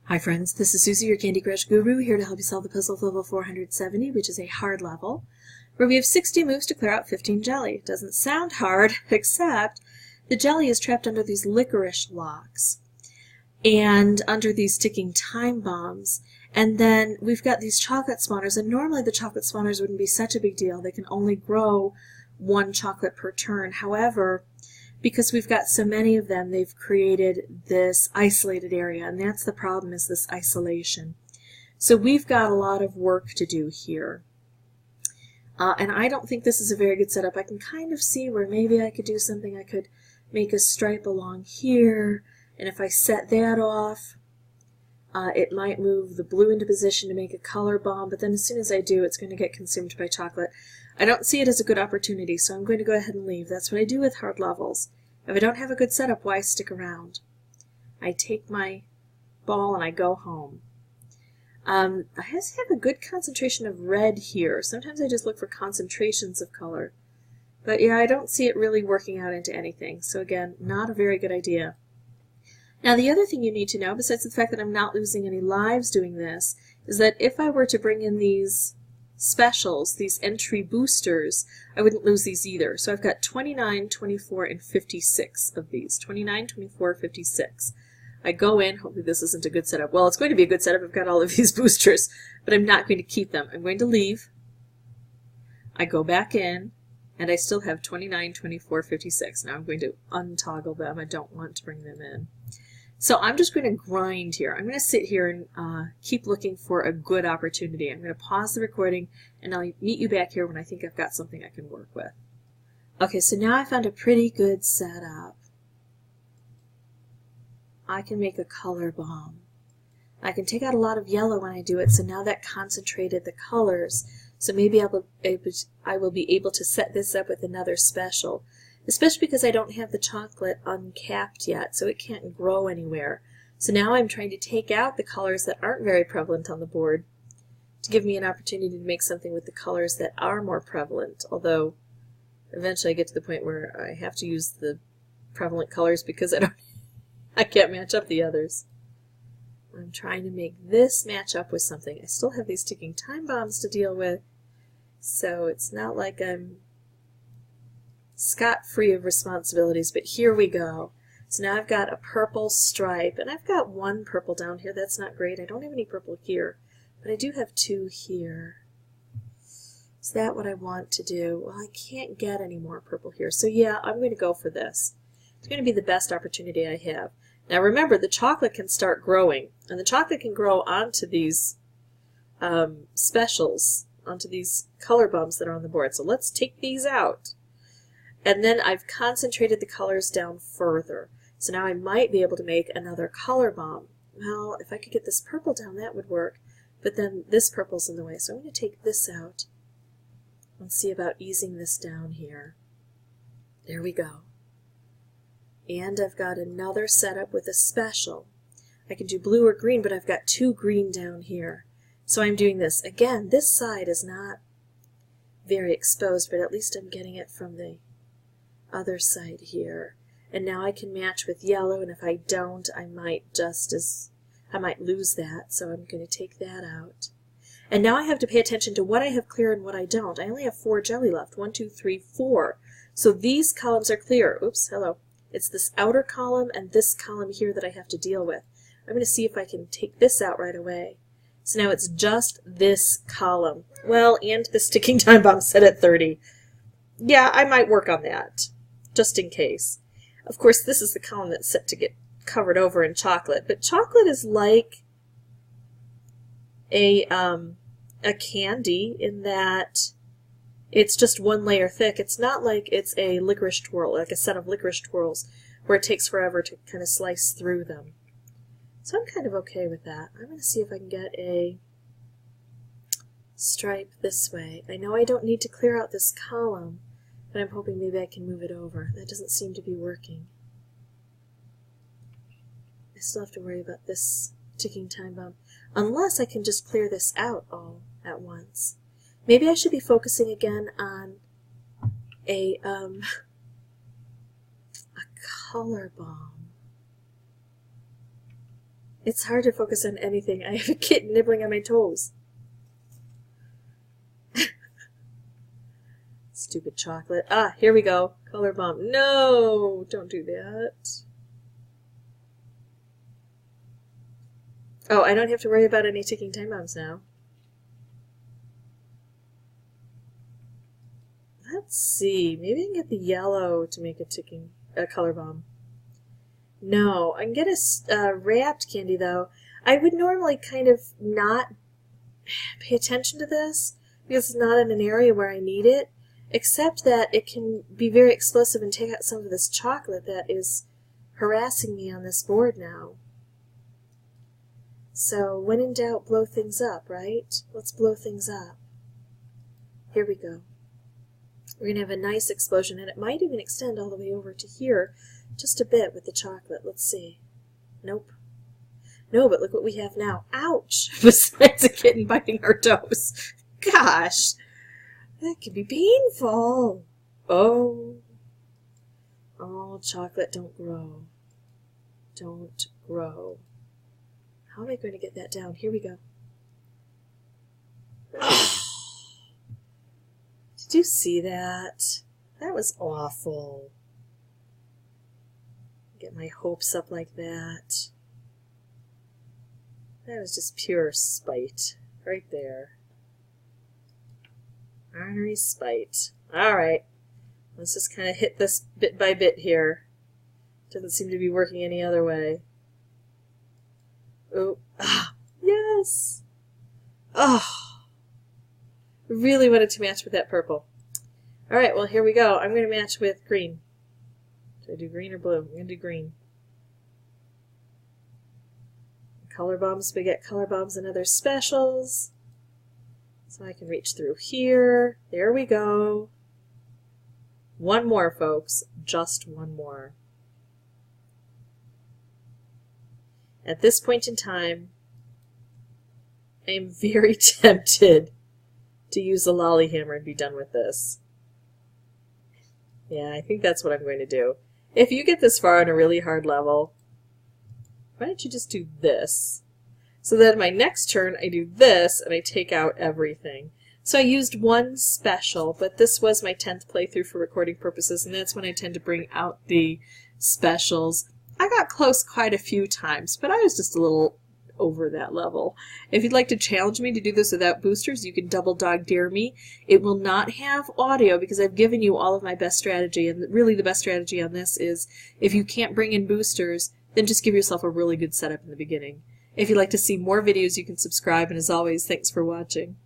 Hi friends, this is Suzy, your Candy Crush Guru, here to help you solve the puzzle of level 470, which is a hard level, where we have 60 moves to clear out 15 jelly. It doesn't sound hard, except the jelly is trapped under these licorice blocks and under these ticking time bombs. And then we've got these chocolate spawners, and normally the chocolate spawners wouldn't be such a big deal. They can only grow one chocolate per turn. However, because we've got so many of them, they've created this isolated area, and that's the problem, is this isolation. So we've got a lot of work to do here. And I don't think this is a very good setup. I can kind of see where maybe I could do something. I could make a stripe along here, and if I set that off, it might move the blue into position to make a color bomb, but then as soon as I do, it's going to get consumed by chocolate. I don't see it as a good opportunity, so I'm going to go ahead and leave. That's what I do with hard levels. If I don't have a good setup, why stick around? I take my ball and I go home. I have to have a good concentration of red here. Sometimes I just look for concentrations of color. But yeah, I don't see it really working out into anything. So again, not a very good idea. Now the other thing you need to know, besides the fact that I'm not losing any lives doing this, is that if I were to bring in these specials, these entry boosters, I wouldn't lose these either. So I've got 29, 24, and 56 of these. 29, 24, 56. I go in, hopefully this isn't a good setup. Well, it's going to be a good setup. I've got all of these boosters, but I'm not going to keep them. I'm going to leave. I go back in, and I still have 29, 24, 56. Now I'm going to untoggle them. I don't want to bring them in. So I'm just going to grind here. I'm going to sit here and keep looking for a good opportunity. I'm going to pause the recording, and I'll meet you back here when I think I've got something I can work with. Okay, so now I found a pretty good setup. I can make a color bomb. I can take out a lot of yellow when I do it, so now that concentrated the colors. So maybe I will be able to set this up with another special. Especially because I don't have the chocolate uncapped yet, so it can't grow anywhere. So now I'm trying to take out the colors that aren't very prevalent on the board to give me an opportunity to make something with the colors that are more prevalent, although eventually I get to the point where I have to use the prevalent colors because I can't match up the others. I'm trying to make this match up with something. I still have these ticking time bombs to deal with, so it's not like I'm scot-free of responsibilities, but here we go. So now I've got a purple stripe, and I've got one purple down here. That's not great. I don't have any purple here, but I do have two here. Is that what I want to do? Well, I can't get any more purple here, so yeah, I'm going to go for this. It's going to be the best opportunity I have. Now remember, the chocolate can start growing, and the chocolate can grow onto these specials, onto these color bombs that are on the board. So let's take these out. And then I've concentrated the colors down further. So now I might be able to make another color bomb. Well, if I could get this purple down, that would work. But then this purple's in the way. So I'm going to take this out and see about easing this down here. There we go. And I've got another setup with a special. I can do blue or green, but I've got two green down here. So I'm doing this. Again, this side is not very exposed, but at least I'm getting it from the other side here. And now I can match with yellow, and if I don't, I might lose that, so I'm going to take that out. And now I have to pay attention to what I have clear and what I don't. I only have 4 jelly left. 1, 2, 3, 4. So these columns are clear. Oops, hello. It's this outer column and this column here that I have to deal with. I'm going to see if I can take this out right away. So now it's just this column. Well, and the sticking time bomb set at 30. Yeah, I might work on that, just in case. Of course, this is the column that's set to get covered over in chocolate, but chocolate is like a candy in that it's just one layer thick. It's not like it's a licorice twirl, like a set of licorice twirls, where it takes forever to kind of slice through them. So I'm kind of okay with that. I'm going to see if I can get a stripe this way. I know I don't need to clear out this column, but I'm hoping maybe I can move it over. That doesn't seem to be working. I still have to worry about this ticking time bomb, unless I can just clear this out all at once. Maybe I should be focusing again on a color bomb. It's hard to focus on anything. I have a kitten nibbling on my toes. Stupid chocolate. Ah, here we go. Color bomb. No! Don't do that. Oh, I don't have to worry about any ticking time bombs now. Let's see. Maybe I can get the yellow to make a color bomb. No, I can get a wrapped candy though. I would normally kind of not pay attention to this because it's not in an area where I need it, except that it can be very explosive and take out some of this chocolate that is harassing me on this board now. So when in doubt, blow things up, right? Let's blow things up. Here we go. We're going to have a nice explosion, and it might even extend all the way over to here just a bit with the chocolate. Let's see. Nope. No, but look what we have now. Ouch! Besides a kitten biting our toes. Gosh! That can be painful. Oh. Oh, chocolate, don't grow. Don't grow. How am I going to get that down? Here we go. Did you see that? That was awful. Get my hopes up like that. That was just pure spite. Right there. Ornery spite. Alright. Let's just kind of hit this bit by bit here. Doesn't seem to be working any other way. Oh, ah, yes! Oh, really wanted to match with that purple. Alright, well here we go. I'm going to match with green. Should I do green or blue? I'm going to do green. Color bombs, we get color bombs and other specials. So I can reach through here. There we go. One more, folks. Just one more. At this point in time, I am very tempted to use the lolly hammer and be done with this. Yeah, I think that's what I'm going to do. If you get this far on a really hard level, why don't you just do this? So that my next turn I do this and I take out everything. So I used one special, but this was my 10th playthrough for recording purposes, and that's when I tend to bring out the specials. I got close quite a few times, but I was just a little over that level. If you'd like to challenge me to do this without boosters, you can double dog dare me. It will not have audio because I've given you all of my best strategy, and really the best strategy on this is if you can't bring in boosters, then just give yourself a really good setup in the beginning. If you'd like to see more videos, you can subscribe, and as always, thanks for watching.